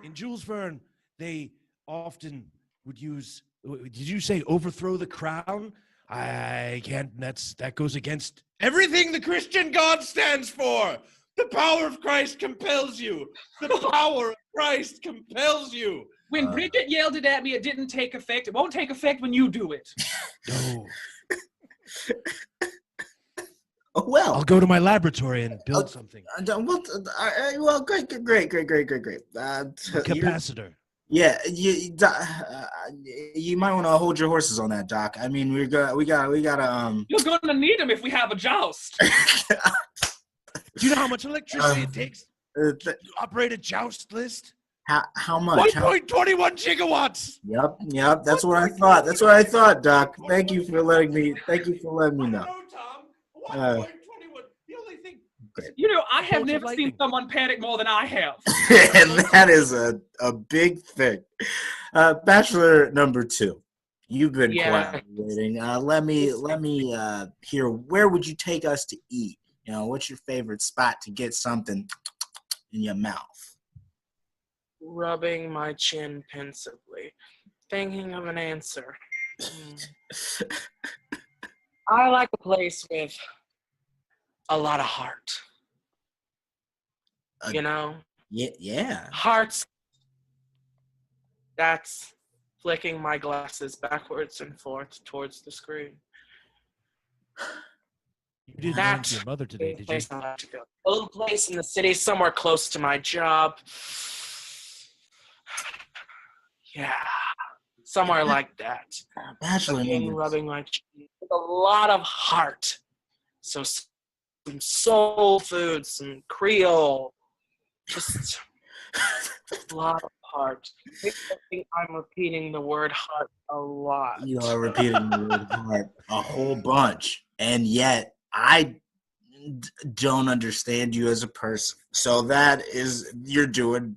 in Jules Verne, they often would use, did you say overthrow the crown? I can't, that goes against everything the Christian God stands for. The power of Christ compels you. The power of Christ compels you. When Bridget yelled it at me, it didn't take effect. It won't take effect when you do it. No. Well, I'll go to my laboratory and build something. Well, great. Capacitor. Yeah, you might want to hold your horses on that, Doc. I mean, we gotta You're gonna need them if we have a joust. Do you know how much electricity it takes to operate a joust list? How much? 1.21 gigawatts. Yep. That's what I thought. Doc. Thank you for letting me know. I don't know, Tom. 1.21. The only thing. You know, I have Bolts of never seen lightning. someone panic more than I have. And that is a big thing. Bachelor number two. You've been quietly waiting. Let me hear. Where would you take us to eat? You know, what's your favorite spot to get something in your mouth? Rubbing my chin pensively, thinking of an answer. I like a place with a lot of heart. You know? Yeah. Hearts. That's flicking my glasses backwards and forth towards the screen. You didn't run That's into your mother today, the did you? place I like to go. A little place in the city, somewhere close to my job. Yeah. Somewhere like that. Bachelor Cooking, number rubbing my cheek with a lot of heart. So some soul food, some Creole, just a lot of heart. I think I'm repeating the word heart a lot. You are repeating the word heart a whole bunch, and yet I don't understand you as a person. So that is you're doing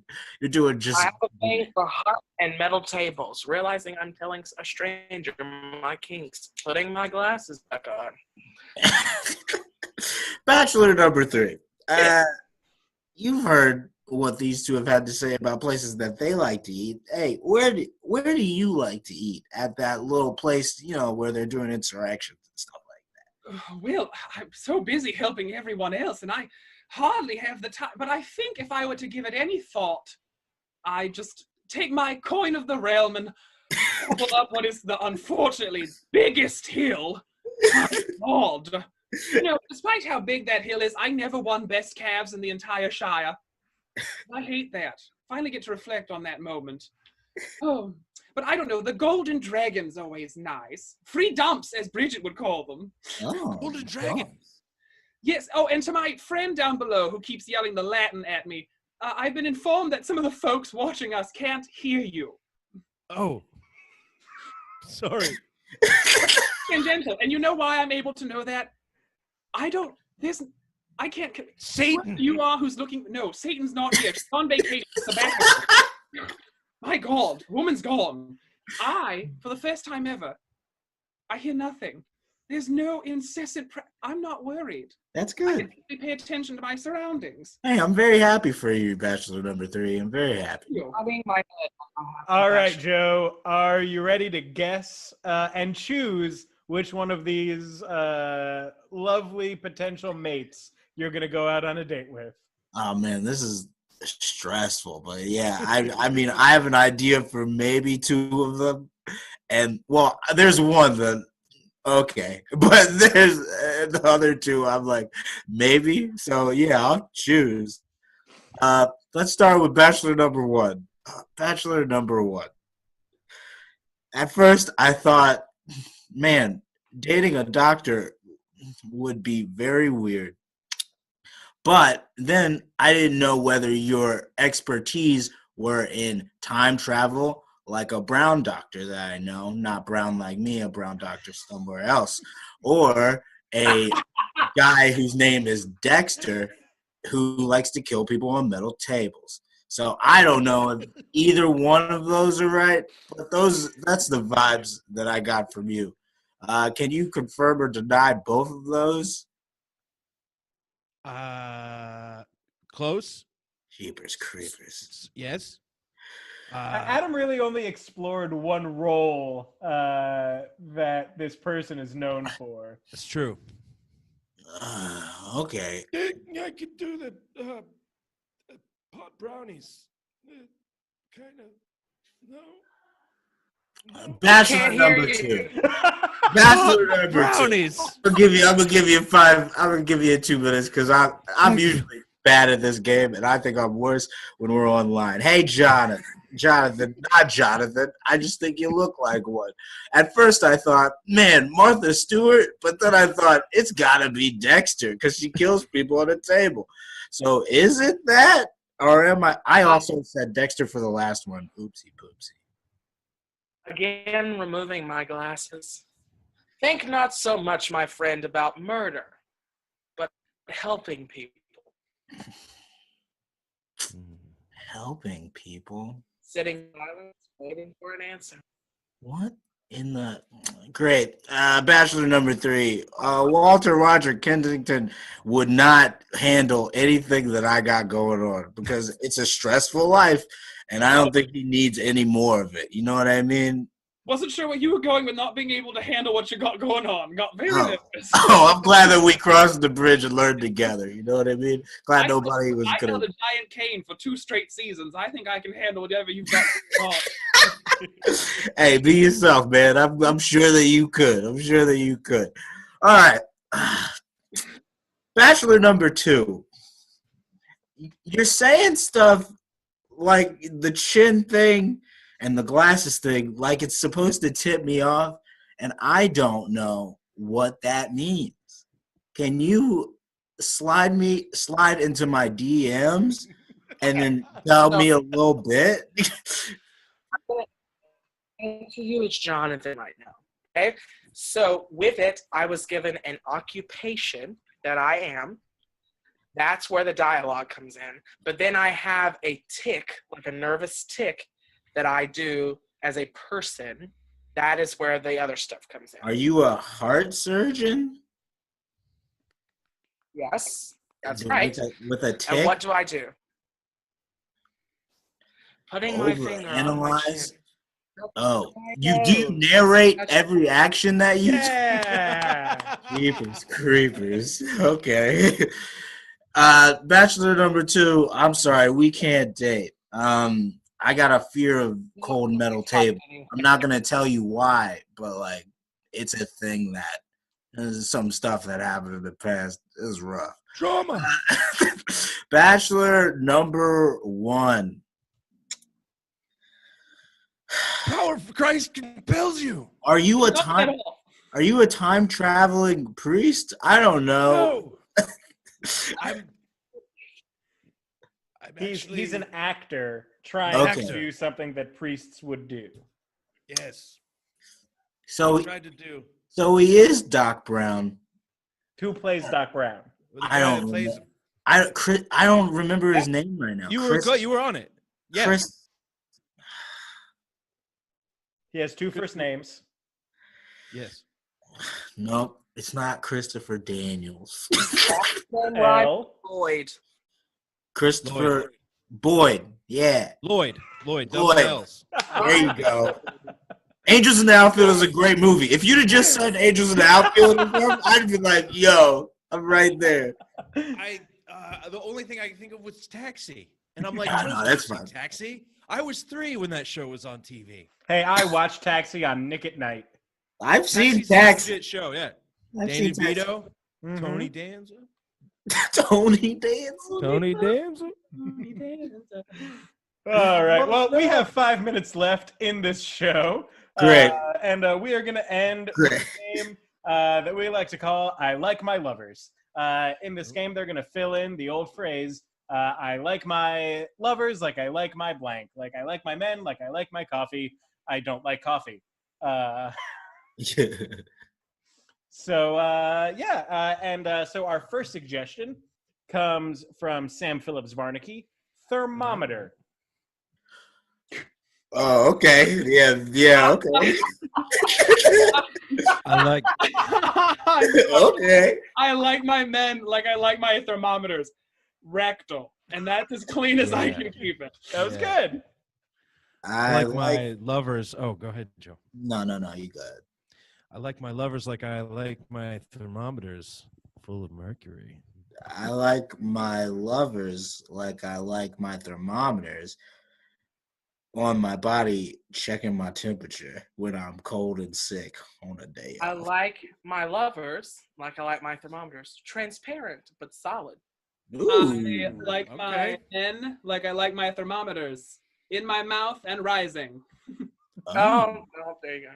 just I have a thing for heart and metal tables. Realizing I'm telling a stranger my kinks, putting my glasses back on. Bachelor number 3. You've heard what these two have had to say about places that they like to eat. Hey, where do you like to eat at that little place, where they're doing interactions and stuff like that? Well, I'm so busy helping everyone else, and I hardly have the time. But I think if I were to give it any thought, I just take my coin of the realm and pull up what is the unfortunately biggest hill. My God. Despite how big that hill is, I never won best calves in the entire Shire. I hate that. Finally get to reflect on that moment. Oh, but I don't know. The Golden Dragon's always nice. Free dumps, as Bridget would call them. Oh, Golden Dragon. Yes. Oh, and to my friend down below who keeps yelling the Latin at me, I've been informed that some of the folks watching us can't hear you. Oh. Sorry. Tangential. And you know why I'm able to know that? I can't. Satan. You are who's looking. No, Satan's not here. She's on vacation. Sabbatical. My God, woman's gone. For the first time ever, I hear nothing. There's no incessant. I'm not worried. That's I good. can simply pay attention to my surroundings. Hey, I'm very happy for you, Bachelor number 3. I'm very happy. Rubbing my head. All right, Joe, are you ready to guess and choose which one of these lovely potential mates you're going to go out on a date with? Oh man, this is stressful, but yeah, I mean, I have an idea for maybe 2 of them, and well, there's one that okay, but there's the other 2. I'm like maybe. So yeah, I'll choose. Let's start with Bachelor number 1. Bachelor number 1. At first, I thought, man, dating a doctor would be very weird. But then I didn't know whether your expertise were in time travel, like a brown doctor that I know, not brown like me, a brown doctor somewhere else, or a guy whose name is Dexter who likes to kill people on metal tables. So I don't know if either one of those are right, but that's the vibes that I got from you. Can you confirm or deny both of those? Close. Jeepers creepers. Yes. Adam really only explored one role that this person is known for. That's true. Okay. I could do the pot brownies. Kind of. No. Bachelor Can't number hear 2. Bachelor number 2. Brownies. I'm gonna give you 5. I'm gonna give you 2 minutes because I'm usually bad at this game, and I think I'm worse when we're online. Hey, Jonathan, not Jonathan. I just think you look like one. At first, I thought, man, Martha Stewart, but then I thought it's gotta be Dexter because she kills people on a table. So is it that, or am I? I also said Dexter for the last one. Oopsie poopsie. Again, removing my glasses. Think not so much, my friend, about murder, but helping people. Helping people. Sitting in silence, waiting for an answer. What in the great Bachelor number 3? Walter Roger Kensington would not handle anything that I got going on because it's a stressful life, and I don't think he needs any more of it. You know what I mean? Wasn't sure where you were going with not being able to handle what you got going on. Got very Oh. nervous. Oh, I'm glad that we crossed the bridge and learned together. You know what I mean? Glad I nobody was I gonna. held a giant cane for 2 straight seasons. I think I can handle whatever you've got going on. Hey, be yourself, man. I'm sure that you could. I'm sure that you could. All right. Bachelor number 2. You're saying stuff like the chin thing and the glasses thing like it's supposed to tip me off, and I don't know what that means. Can you slide into my DMs and then tell me a little bit? To you, it's Jonathan right now. Okay, so with it, I was given an occupation that I am. That's where the dialogue comes in. But then I have a tick, like a nervous tick, that I do as a person. That is where the other stuff comes in. Are you a heart surgeon? Yes, that's right. With a tick? And what do I do? Putting my finger on my chin. Overanalyze? Oh, you do narrate every action that you Yeah. Creepers. Okay. Bachelor number 2, I'm sorry, we can't date. I got a fear of cold metal table. I'm not gonna tell you why, but like it's a thing that there's some stuff that happened in the past. It was rough. Drama. Bachelor number 1. Power of Christ compels you. Are you a Not time at all. Are you a time traveling priest? I don't know. No. I'm He's an actor trying Okay. to do something that priests would do. Yes. So I tried to do. he is Doc Brown. Who plays Doc Brown? With the I guy don't that plays remember. him. I don't remember his name right now. You were on it. Yeah. Chris. He has 2 first names. Yes. Nope, it's not Christopher Daniels. L. Lloyd. Christopher Boyd. Yeah, Lloyd. Double Lloyd. L's. There you go. Angels in the Outfield is a great movie. If you'd have just said Angels in the Outfield, I'd be like, yo, I'm right there. The only thing I can think of was Taxi, and I'm like, No, that's fine. Taxi. I was 3 when that show was on TV. Hey, I watched Taxi on Nick at Night. I've seen Taxi's a Taxi. legit show, yeah. I've Danny seen Taxi. DeVito, Mhm. Tony Danza. Tony Danza. Tony Danza. All right. Well, we have 5 minutes left in this show. Great. And we are going to end with Great. a game that we like to call I Like My Lovers. In this game, they're going to fill in the old phrase, I like my lovers like I like my blank. Like I like my men like I like my coffee. I don't like coffee. So our first suggestion comes from Sam Phillips Varnicky, thermometer. Oh, okay. Yeah, okay. I like. Okay. I like my men like I like my thermometers. Rectal. And that's as clean as I Yeah. can keep it. That was Yeah. good. I like my lovers. Oh, go ahead, Joe. No, you good. I like my lovers like I like my thermometers full of mercury. I like my lovers like I like my thermometers on my body checking my temperature when I'm cold and sick on a day. I like my lovers like I like my thermometers. Transparent but solid. Ooh. I like my Okay. men like I like my thermometers. In my mouth and rising. Oh, there you go.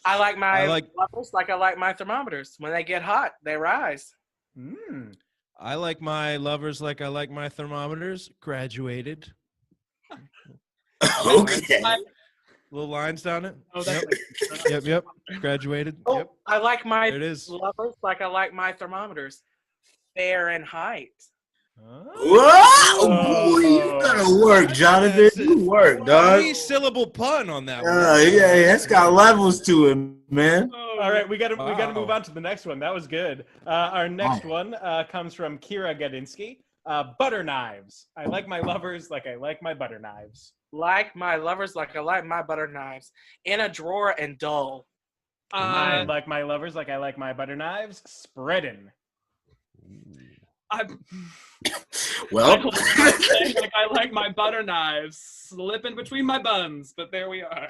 I like my I like- lovers like I like my thermometers. When they get hot, they rise. Mm. I like my lovers like I like my thermometers. Graduated. Okay. Little lines down it. Oh, that's Yep. Graduated. Oh, Yep. I like my There it is. lovers like I like my thermometers. Fahrenheit. Whoa! Boy, you gotta work, Jonathan. That's You work, dog. 3-syllable pun on that one. Yeah, that's got levels to it, man. All right, we got to Wow. move on to the next one. That was good. Our next one comes from Kira Gadinsky. Butter knives. I like my lovers like I like my butter knives. Like my lovers, like I like my butter knives. In a drawer and dull. I like my lovers like I like my butter knives. Spreading. I Well, like I like my butter knives slipping between my buns, but there we are.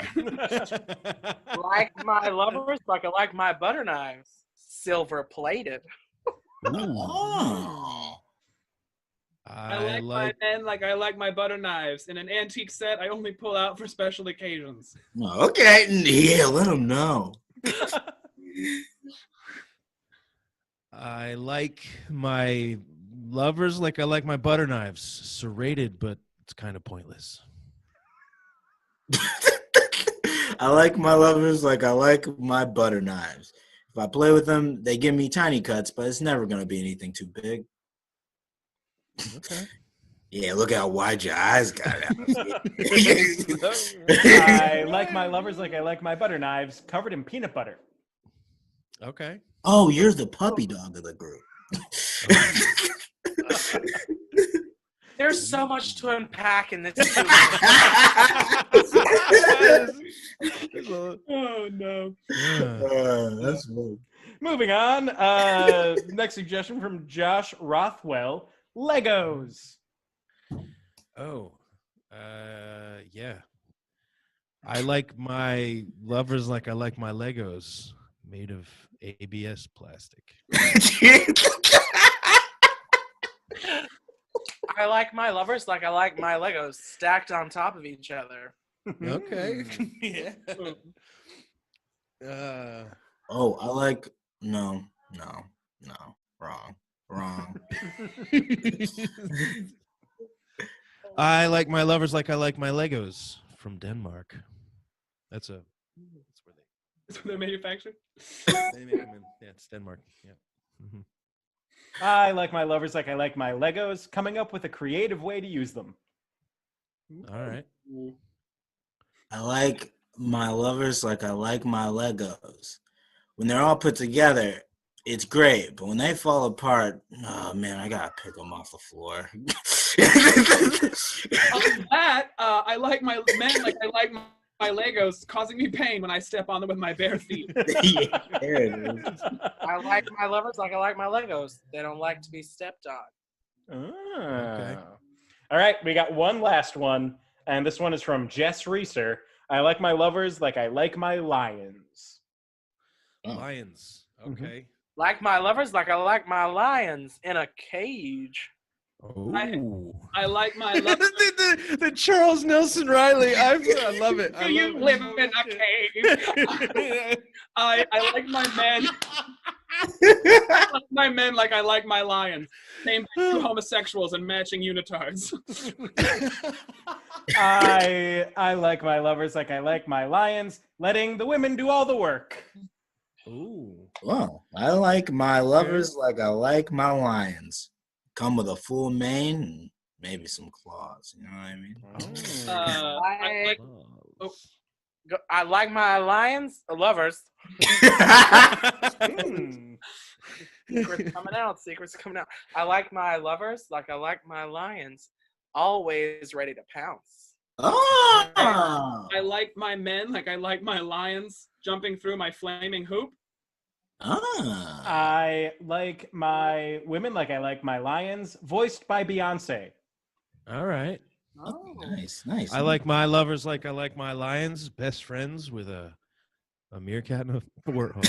Like my lovers, like I like my butter knives. Silver plated. oh. I like my men like I like my butter knives. In an antique set, I only pull out for special occasions. Okay, yeah, let them know. I like my lovers like I like my butter knives. Serrated, but it's kind of pointless. I like my lovers like I like my butter knives. If I play with them, they give me tiny cuts, but it's never going to be anything too big. Okay. Yeah, look how wide your eyes got. I like my lovers like I like my butter knives covered in peanut butter. Okay. Oh, you're the puppy dog of the group. There's so much to unpack in this. Oh no. That's funny. Moving on. Next suggestion from Josh Rothwell. Legos. Oh, yeah. I like my lovers like I like my Legos made of ABS plastic. I like my lovers like I like my Legos stacked on top of each other. Okay. Yeah. Oh, I like no, wrong. I like my lovers like I like my Legos from Denmark. That's where That's what they're manufactured. they make them in. Yeah, it's Denmark. Yeah. Mhm. I like my lovers like I like my Legos, coming up with a creative way to use them. All right. I like my lovers like I like my Legos. When they're all put together, it's great, but when they fall apart, oh man, I gotta pick them off the floor. On that, I like my men like I like my Legos, causing me pain when I step on them with my bare feet. Yeah, there it is. I like my lovers like I like my Legos. They don't like to be stepped on. Okay. All right, we got one last one, and this one is from Jess Reeser. I like my lovers like I like my lions. Oh. Lions. Okay. Like my lovers like I like my lions in a cage. Oh. I like my lovers. the Charles Nelson Riley. I love it. Do you live in a cave? I like my men. I like my men like I like my lions. Named two homosexuals and matching unitards. I like my lovers like I like my lions, letting the women do all the work. Ooh. Well, I like my lovers like I like my lions. Come with a full mane and maybe some claws. You know what I mean? I like my lions lovers. Secrets coming out. Secrets coming out. I like my lovers like I like my lions, always ready to pounce. Oh! I like my men like I like my lions, jumping through my flaming hoop. Ah. I like my women like I like my lions, voiced by Beyonce. All right. Oh, nice. I like my lovers like I like my lions, best friends with a meerkat and a warthog.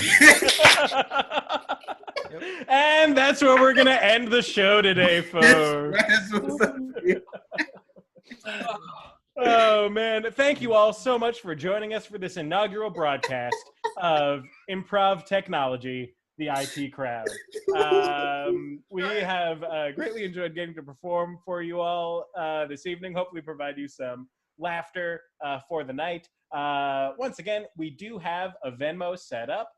And that's where we're going to end the show today, folks. Oh, man. Thank you all so much for joining us for this inaugural broadcast of Improv Technology, the IT crowd. We have greatly enjoyed getting to perform for you all this evening. Hopefully provide you some laughter for the night. Once again, we do have a Venmo set up.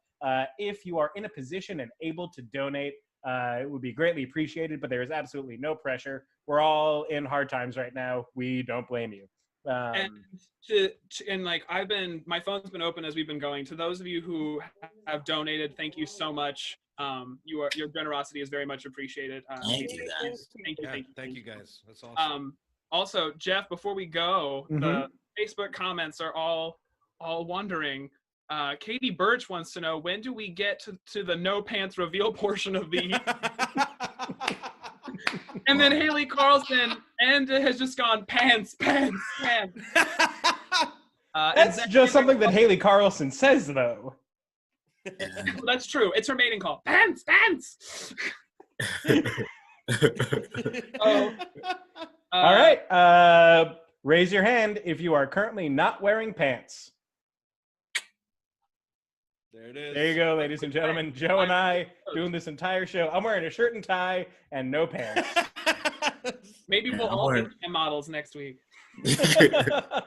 If you are in a position and able to donate, it would be greatly appreciated, but there is absolutely no pressure. We're all in hard times right now. We don't blame you. And like my phone's been open as we've been going. To those of you who have donated, thank you so much. Your generosity is very much appreciated. Thank you, guys. Thank you. Thank you guys. That's awesome. Also, Jeff, before we go, the Facebook comments are all wondering. Katie Birch wants to know, when do we get to the no pants reveal portion of the and then Haley Carlson has just gone pants. That's just something that Haley Carlson says, though. That's true. It's her mating call. Pants. All right. Raise your hand if you are currently not wearing pants. There it is. There you go, ladies and gentlemen. Joe and I doing this entire show. I'm wearing a shirt and tie and no pants. Maybe we'll all be models next week.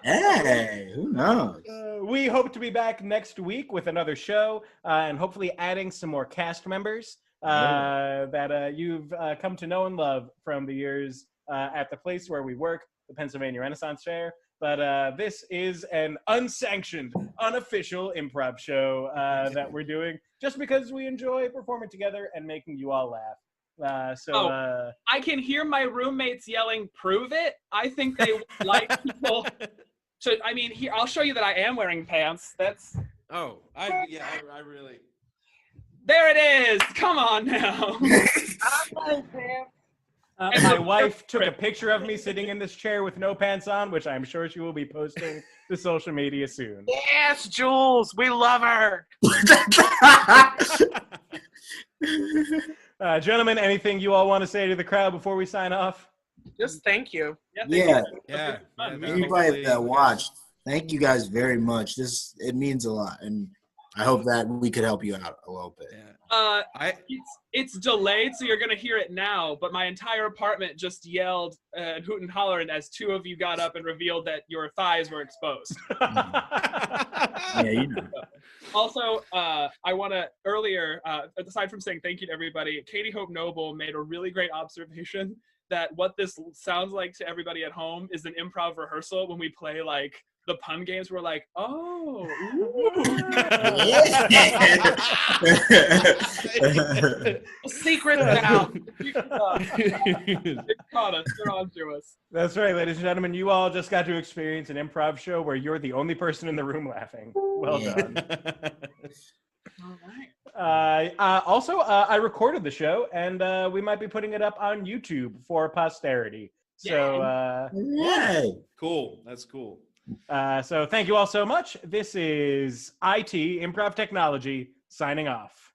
Hey, who knows? We hope to be back next week with another show and hopefully adding some more cast members that you've come to know and love from the years at the place where we work, the Pennsylvania Renaissance Fair. But this is an unsanctioned, unofficial improv show that we're doing just because we enjoy performing together and making you all laugh. I can hear my roommates yelling, "Prove it." I think they like people to, I mean, here, I'll show you that I am wearing pants. That's... Oh, I really... There it is. Come on now. I'm wearing pants. My wife took a picture of me sitting in this chair with no pants on, which I'm sure she will be posting to social media soon. Yes, Jules, we love her. Gentlemen, anything you all want to say to the crowd before we sign off? Just thank you. Yeah. Anybody that watched, thank you guys very much. It means a lot, and I hope that we could help you out a little bit. It's delayed, so you're gonna hear it now. But my entire apartment just yelled and hoot and hollered as two of you got up and revealed that your thighs were exposed. Yeah, you know. Also, I want to earlier, aside from saying thank you to everybody, Katie Hope Noble made a really great observation that what this sounds like to everybody at home is an improv rehearsal when we play like the pun games. We're like, oh, Secret out. They caught us. They're on to us. That's right, ladies and gentlemen. You all just got to experience an improv show where you're the only person in the room laughing. Well done. All right. Also, I recorded the show, and we might be putting it up on YouTube for posterity. So, Yay. Cool. That's cool. So thank you all so much. This is IT, Improv Technology, signing off.